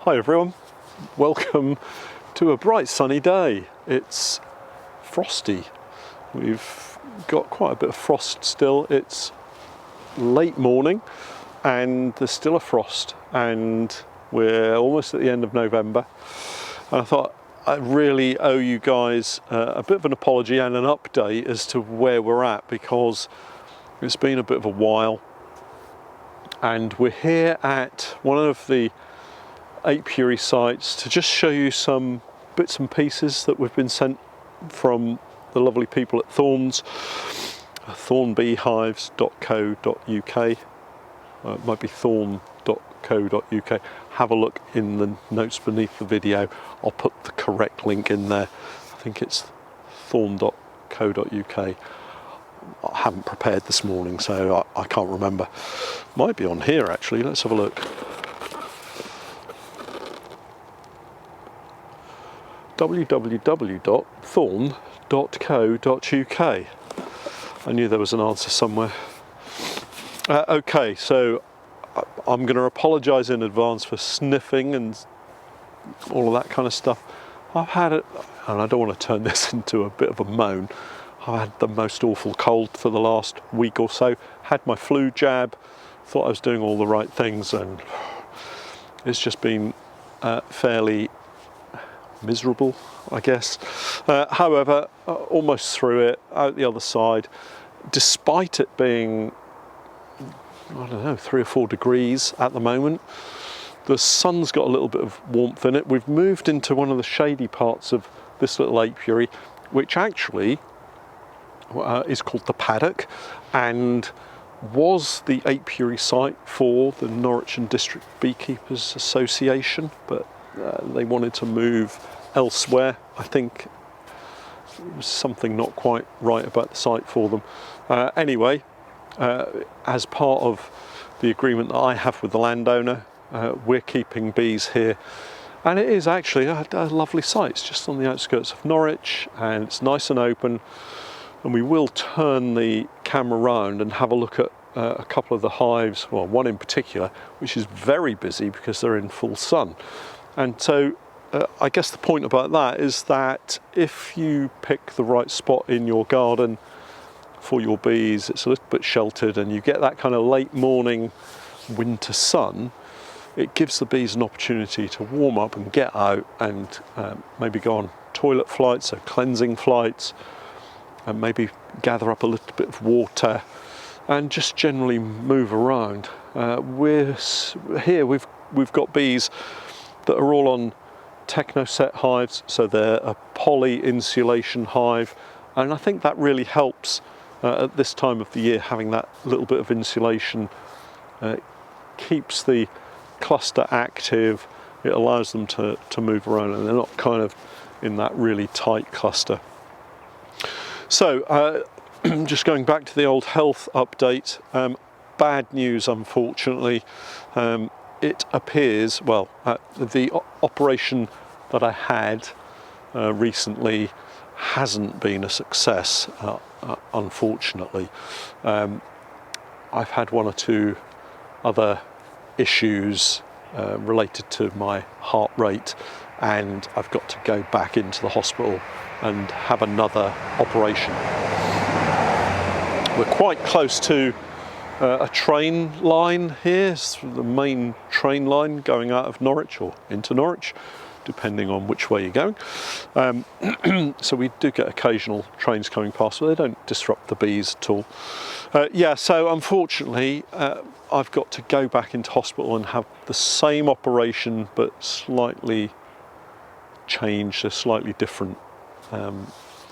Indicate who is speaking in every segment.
Speaker 1: Hi everyone, welcome to a bright sunny day. It's frosty. We've got quite a bit of frost still. It's late morning and there's still a frost and we're almost at the end of November. And I thought I really owe you guys a bit of an apology and an update as to where we're at, because it's been a bit of a while. And we're here at one of the apiary sites to just show you some bits and pieces that we've been sent from the lovely people at thornbeehives.co.uk. It might be thorn.co.uk. Have a look in the notes beneath the video. I'll put the correct link in there. I think it's thorn.co.uk. I haven't prepared this morning, so I can't remember. Might be on here actually. Let's have a look. www.thorn.co.uk. I knew there was an answer somewhere. Okay, so I'm going to apologise in advance for sniffing and all of that kind of stuff. I've had it, and I don't want to turn this into a bit of a moan. I had the most awful cold for the last week or so. Had my flu jab, thought I was doing all the right things, and it's just been fairly miserable, I guess. However, almost through it, out the other side, despite it being, I don't know, 3 or 4 degrees at the moment. The sun's got a little bit of warmth in it. We've moved into one of the shady parts of this little apiary, which actually is called the paddock and was the apiary site for the Norwich and District Beekeepers Association, but they wanted to move elsewhere. I think it was something not quite right about the site for them. Anyway, as part of the agreement that I have with the landowner, we're keeping bees here, and it is actually a lovely site. It's just on the outskirts of Norwich and it's nice and open, and we will turn the camera around and have a look at a couple of the hives, well, one in particular, which is very busy because they're in full sun. And so I guess the point about that is that if you pick the right spot in your garden for your bees, it's a little bit sheltered and you get that kind of late morning winter sun, it gives the bees an opportunity to warm up and get out and maybe go on toilet flights, so cleansing flights, and maybe gather up a little bit of water and just generally move around. We're here, we've got bees that are all on technoset hives, so they're a poly insulation hive, and I think that really helps at this time of the year. Having that little bit of insulation keeps the cluster active. It allows them to move around and they're not kind of in that really tight cluster. So just going back to the old health update, bad news unfortunately. It appears, well, the operation that I had recently hasn't been a success, unfortunately. I've had 1 or 2 other issues related to my heart rate, and I've got to go back into the hospital and have another operation. We're quite close to a train line here. It's the main train line going out of Norwich or into Norwich, depending on which way you're going. So we do get occasional trains coming past, but they don't disrupt the bees at all. Yeah, so unfortunately, I've got to go back into hospital and have the same operation, but slightly changed, a slightly different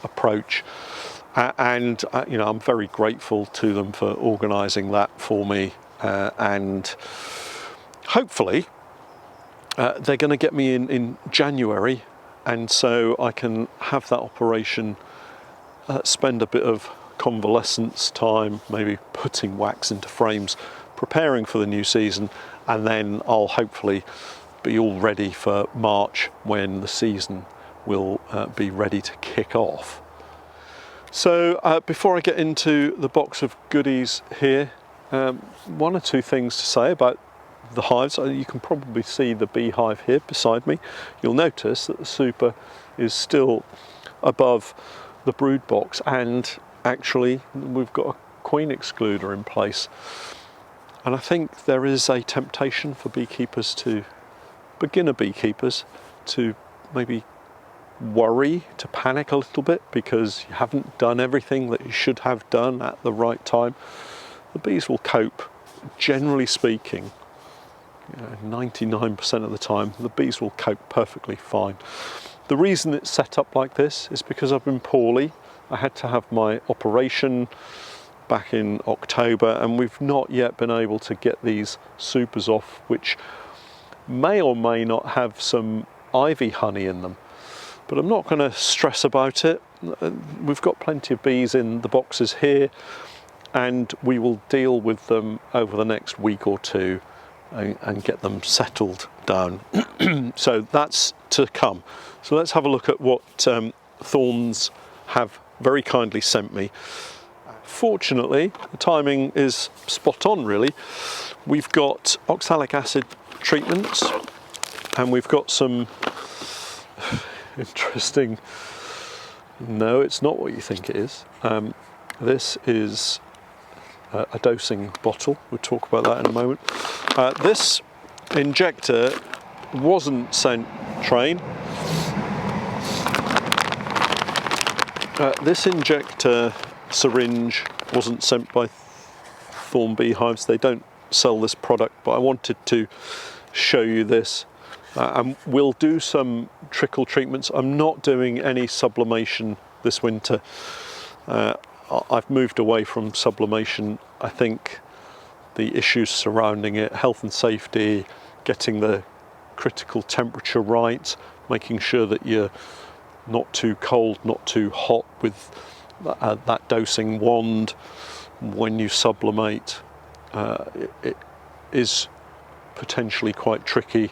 Speaker 1: approach. And you know, I'm very grateful to them for organising that for me, and hopefully they're going to get me in January, and so I can have that operation, spend a bit of convalescence time, maybe putting wax into frames, preparing for the new season, and then I'll hopefully be all ready for March when the season will be ready to kick off. So before I get into the box of goodies here, 1 or 2 things to say about the hives. You can probably see the beehive here beside me. You'll notice that the super is still above the brood box, and actually we've got a queen excluder in place. And I think there is a temptation for beekeepers, beginner beekeepers, to maybe worry, to panic a little bit because you haven't done everything that you should have done at the right time. The bees will cope, generally speaking. 99% of the time the bees will cope perfectly fine. The reason it's set up like this is because I've been poorly. I had to have my operation back in October, and we've not yet been able to get these supers off, which may or may not have some ivy honey in them. But I'm not going to stress about it. We've got plenty of bees in the boxes here, and we will deal with them over the next week or two and get them settled down. So that's to come. So let's have a look at what Thorns have very kindly sent me. Fortunately, the timing is spot on really. We've got oxalic acid treatments, and we've got some interesting, no, it's not what you think it is. This is a dosing bottle. We'll talk about that in a moment. This injector wasn't sent train. This injector syringe wasn't sent by Thorn Beehives. They don't sell this product, but I wanted to show you this. And we'll do some trickle treatments. I'm not doing any sublimation this winter. I've moved away from sublimation. I think the issues surrounding it, health and safety, getting the critical temperature right, making sure that you're not too cold, not too hot with that dosing wand when you sublimate, it is potentially quite tricky.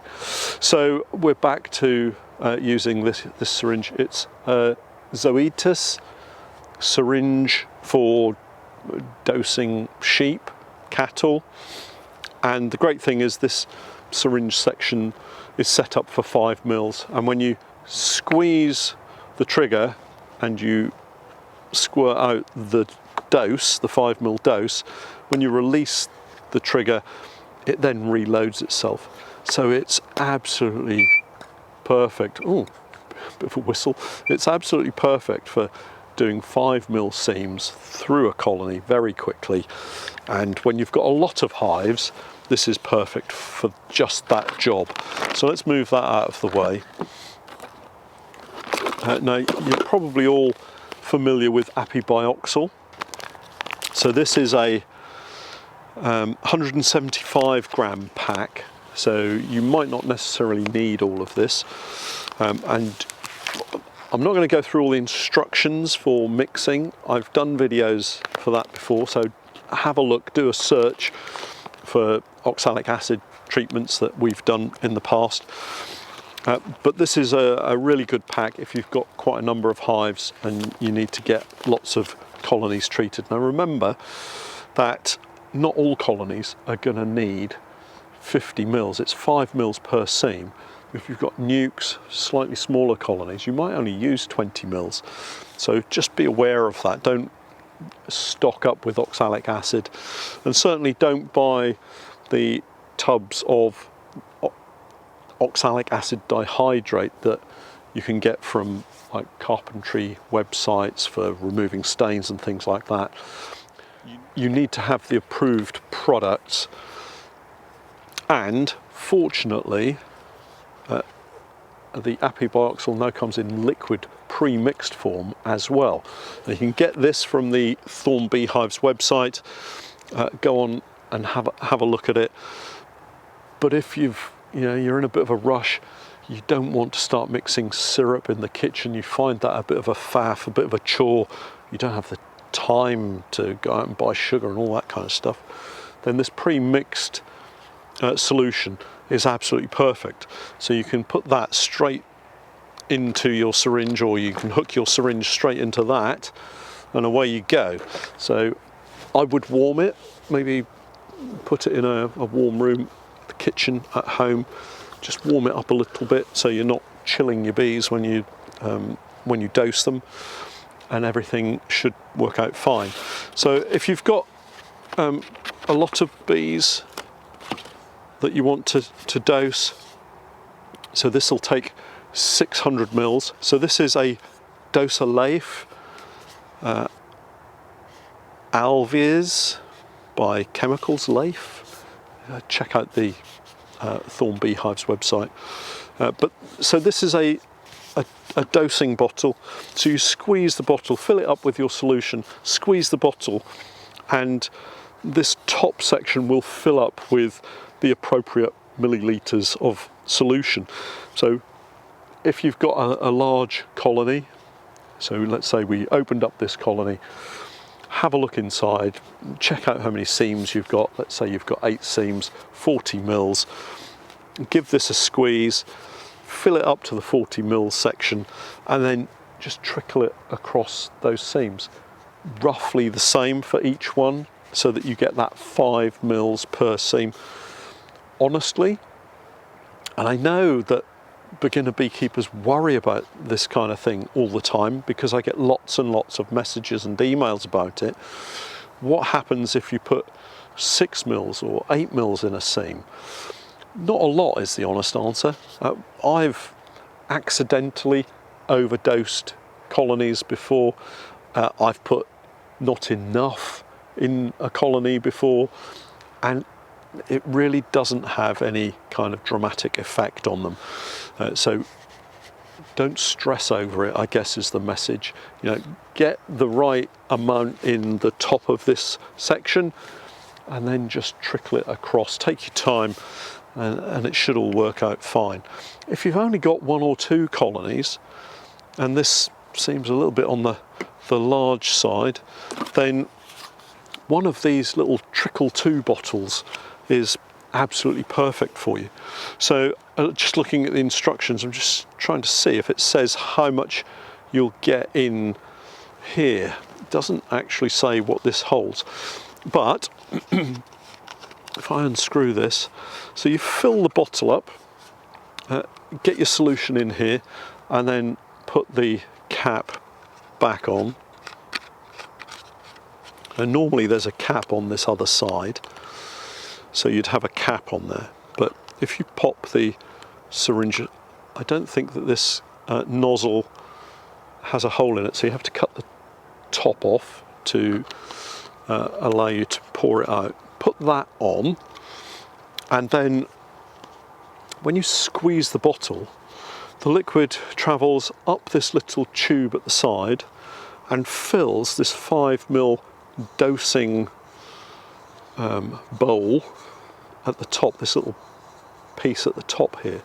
Speaker 1: So we're back to using this syringe. It's a Zoetis syringe for dosing sheep, cattle, and the great thing is this syringe section is set up for 5 mils, and when you squeeze the trigger and you squirt out the dose, the 5 mil dose, when you release the trigger, it then reloads itself. So it's absolutely perfect. Oh, bit of a whistle. It's absolutely perfect for doing 5 mil seams through a colony very quickly. And when you've got a lot of hives, this is perfect for just that job. So let's move that out of the way. Now, you're probably all familiar with apibioxol. So this is a 175 gram pack, so you might not necessarily need all of this. And I'm not going to go through all the instructions for mixing. I've done videos for that before, so have a look, do a search for oxalic acid treatments that we've done in the past. But this is a really good pack if you've got quite a number of hives and you need to get lots of colonies treated. Now remember that not all colonies are going to need 50 mils. It's 5 mils per seam. If you've got nukes, slightly smaller colonies, you might only use 20 mils. So just be aware of that. Don't stock up with oxalic acid, and certainly don't buy the tubs of oxalic acid dihydrate that you can get from like carpentry websites for removing stains and things like that. You need to have the approved products, and fortunately the apibioxol now comes in liquid pre-mixed form as well. And you can get this from the Thorn Beehives website. Go on and have a look at it. But if you're in a bit of a rush, you don't want to start mixing syrup in the kitchen. You find that a bit of a faff, a bit of a chore. You don't have the time to go out and buy sugar and all that kind of stuff. Then this pre-mixed solution is absolutely perfect. So you can put that straight into your syringe, or you can hook your syringe straight into that, and away you go. So I would warm it, maybe put it in a warm room, the kitchen at home, just warm it up a little bit so you're not chilling your bees when you dose them, and everything should work out fine. So if you've got a lot of bees that you want to dose, so this will take 600 mils. So this is a doser Leif Alviers by Chemicals Leif. Check out the Thorn Beehive's website. But so this is a dosing bottle. So you squeeze the bottle, fill it up with your solution, squeeze the bottle, and this top section will fill up with the appropriate millilitres of solution. So if you've got a large colony, so let's say we opened up this colony, have a look inside, check out how many seams you've got. Let's say you've got 8 seams, 40 mils. Give this a squeeze, fill it up to the 40 mils section, and then just trickle it across those seams. Roughly the same for each one, so that you get that 5 mils per seam. Honestly, and I know that beginner beekeepers worry about this kind of thing all the time, because I get lots and lots of messages and emails about it. What happens if you put 6 mils or 8 mils in a seam? Not a lot is the honest answer. I've accidentally overdosed colonies before. I've put not enough in a colony before, and it really doesn't have any kind of dramatic effect on them. So don't stress over it, I guess, is the message. You know, get the right amount in the top of this section and then just trickle it across. Take your time, and it should all work out fine. If you've only got 1 or 2 colonies, and this seems a little bit on the large side, then one of these little trickle 2 bottles is absolutely perfect for you. So just looking at the instructions, I'm just trying to see if it says how much you'll get in here. It doesn't actually say what this holds, but if I unscrew this, so you fill the bottle up, get your solution in here, and then put the cap back on. And normally there's a cap on this other side, so you'd have a cap on there. But if you pop the syringe, I don't think that this nozzle has a hole in it, so you have to cut the top off to allow you to pour it out. Put that on, and then when you squeeze the bottle, the liquid travels up this little tube at the side and fills this 5 ml dosing bowl at the top, this little piece at the top here.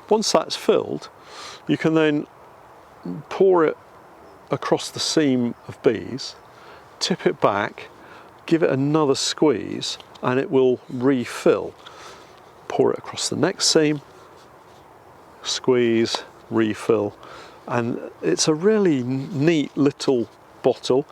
Speaker 1: Once that's filled, you can then pour it across the seam of bees, tip it back, give it another squeeze, and it will refill. Pour it across the next seam, squeeze, refill, and it's a really neat little bottle.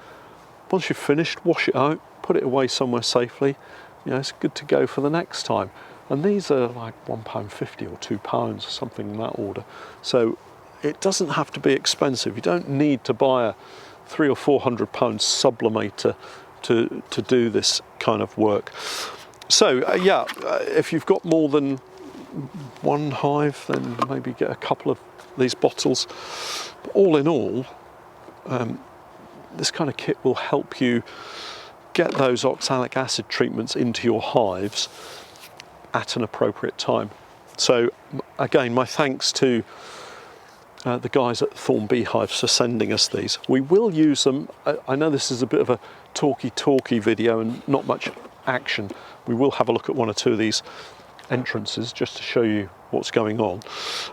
Speaker 1: Once you've finished, wash it out, put it away somewhere safely. You know, it's good to go for the next time. And these are like £1.50 or £2 or something in that order. So it doesn't have to be expensive. You don't need to buy a £300 or £400 sublimator to do this kind of work. So if you've got more than 1 hive, then maybe get a couple of these bottles. But all in all, this kind of kit will help you get those oxalic acid treatments into your hives at an appropriate time. So again, my thanks to the guys at Thorn Beehives for sending us these. We will use them. I know this is a bit of a talky video and not much action. We will have a look at 1 or 2 of these entrances just to show you what's going on.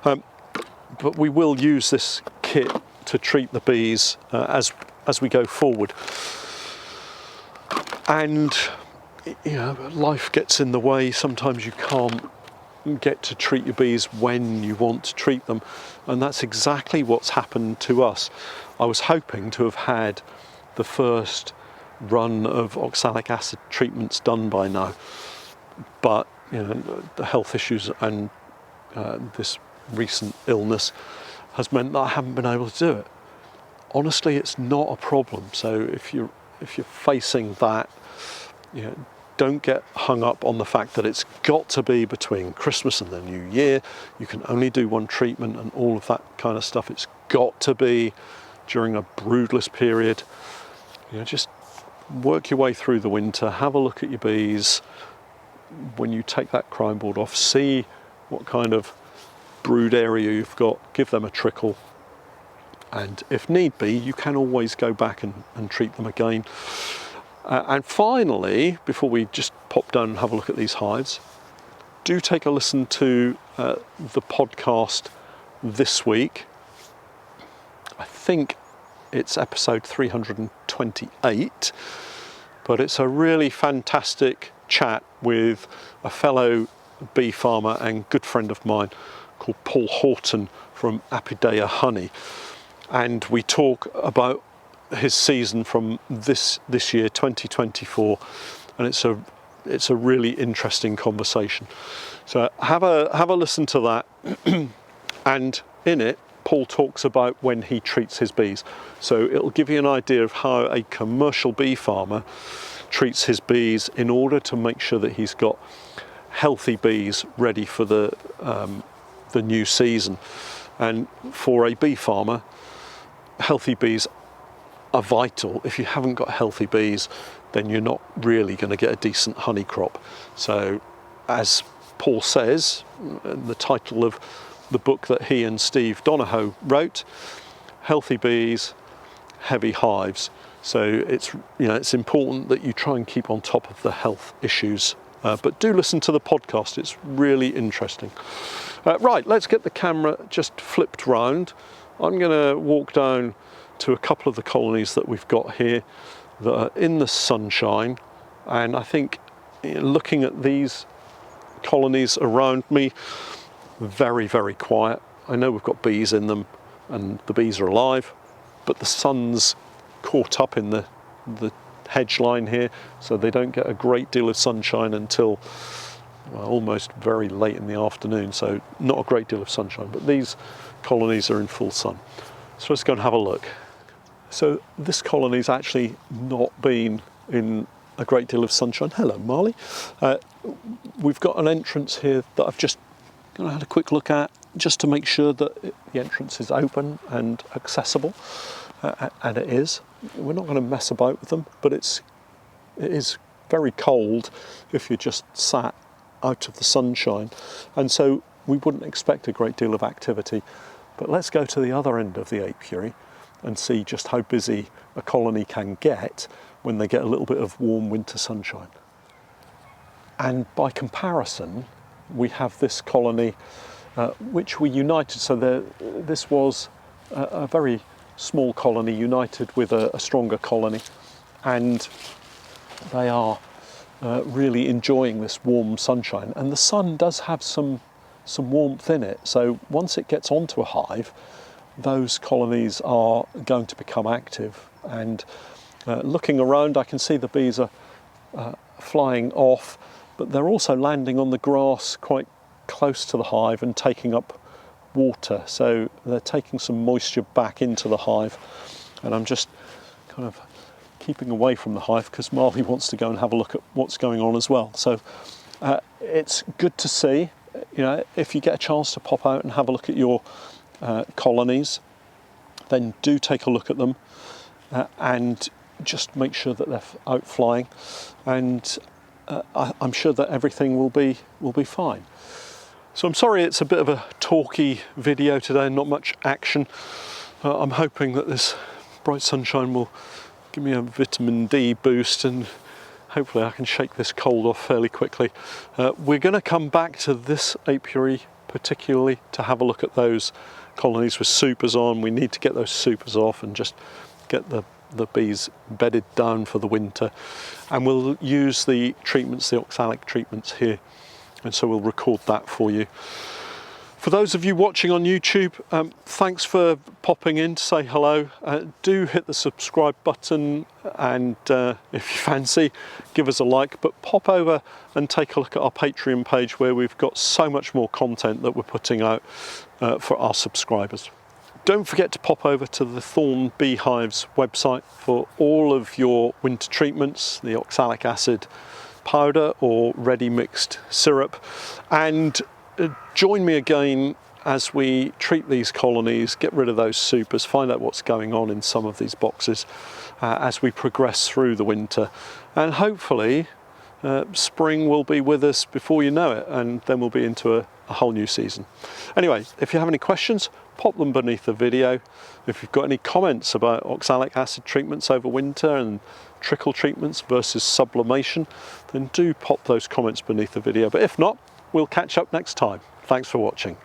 Speaker 1: But we will use this kit to treat the bees as we go forward. And you know, life gets in the way. Sometimes you can't get to treat your bees when you want to treat them, and that's exactly what's happened to us. I was hoping to have had the first run of oxalic acid treatments done by now, but the health issues and this recent illness has meant that I haven't been able to do it. Honestly, it's not a problem. So if you're facing that, don't get hung up on the fact that it's got to be between Christmas and the New Year. You can only do one treatment and all of that kind of stuff. It's got to be during a broodless period. Just work your way through the winter, have a look at your bees. When you take that crime board off, see what kind of brood area you've got, give them a trickle, and if need be, you can always go back and treat them again. And finally, before we just pop down and have a look at these hives, do take a listen to the podcast this week. I think it's episode 328, but it's a really fantastic chat with a fellow bee farmer and good friend of mine called Paul Horton from Apidea Honey. And we talk about his season from this year, 2024, and it's a really interesting conversation. So have a listen to that. And in it, Paul talks about when he treats his bees. So it'll give you an idea of how a commercial bee farmer treats his bees in order to make sure that he's got healthy bees ready for the new season. And for a bee farmer, healthy bees are vital. If you haven't got healthy bees, then you're not really going to get a decent honey crop. So, as Paul says, in the title of the book that he and Steve Donahoe wrote, healthy bees, heavy hives. So it's important that you try and keep on top of the health issues. But do listen to the podcast, it's really interesting. Right, let's get the camera just flipped round. I'm going to walk down to a couple of the colonies that we've got here that are in the sunshine. And I think looking at these colonies around me, very, very quiet. I know we've got bees in them and the bees are alive, but the sun's caught up in the hedge line here, so they don't get a great deal of sunshine until almost very late in the afternoon, so not a great deal of sunshine, but these colonies are in full sun. So let's go and have a look. So this colony's actually not been in a great deal of sunshine. Hello, Marley. We've got an entrance here that I've just had a quick look at, just to make sure that the entrance is open and accessible, and it is. We're not going to mess about with them, but it is very cold if you're just sat out of the sunshine, and so we wouldn't expect a great deal of activity. But let's go to the other end of the apiary and see just how busy a colony can get when they get a little bit of warm winter sunshine. And by comparison, we have this colony which we united. So this was a very small colony united with a stronger colony, and they are really enjoying this warm sunshine. And the sun does have some warmth in it, so once it gets onto a hive, those colonies are going to become active. And looking around, I can see the bees are flying off, but they're also landing on the grass quite close to the hive and taking up water, so they're taking some moisture back into the hive. And I'm just kind of keeping away from the hive because Marley wants to go and have a look at what's going on as well. So it's good to see. If you get a chance to pop out and have a look at your colonies, then do take a look at them and just make sure that they're out flying, and I'm sure that everything will be fine. So I'm sorry it's a bit of a talky video today, not much action. I'm hoping that this bright sunshine will give me a vitamin D boost, and hopefully I can shake this cold off fairly quickly. We're going to come back to this apiary particularly to have a look at those colonies with supers on. We need to get those supers off and just get the bees bedded down for the winter. And we'll use the treatments, the oxalic treatments here. And so we'll record that for you. For those of you watching on YouTube, thanks for popping in to say hello. Do hit the subscribe button, and if you fancy, give us a like, but pop over and take a look at our Patreon page, where we've got so much more content that we're putting out for our subscribers. Don't forget to pop over to the Thorn Beehive's website for all of your winter treatments, the oxalic acid powder or ready mixed syrup, and join me again as we treat these colonies, get rid of those supers, find out what's going on in some of these boxes as we progress through the winter. And hopefully spring will be with us before you know it, and then we'll be into a whole new season. Anyway, if you have any questions, pop them beneath the video. If you've got any comments about oxalic acid treatments over winter and trickle treatments versus sublimation, then do pop those comments beneath the video. But if not, we'll catch up next time. Thanks for watching.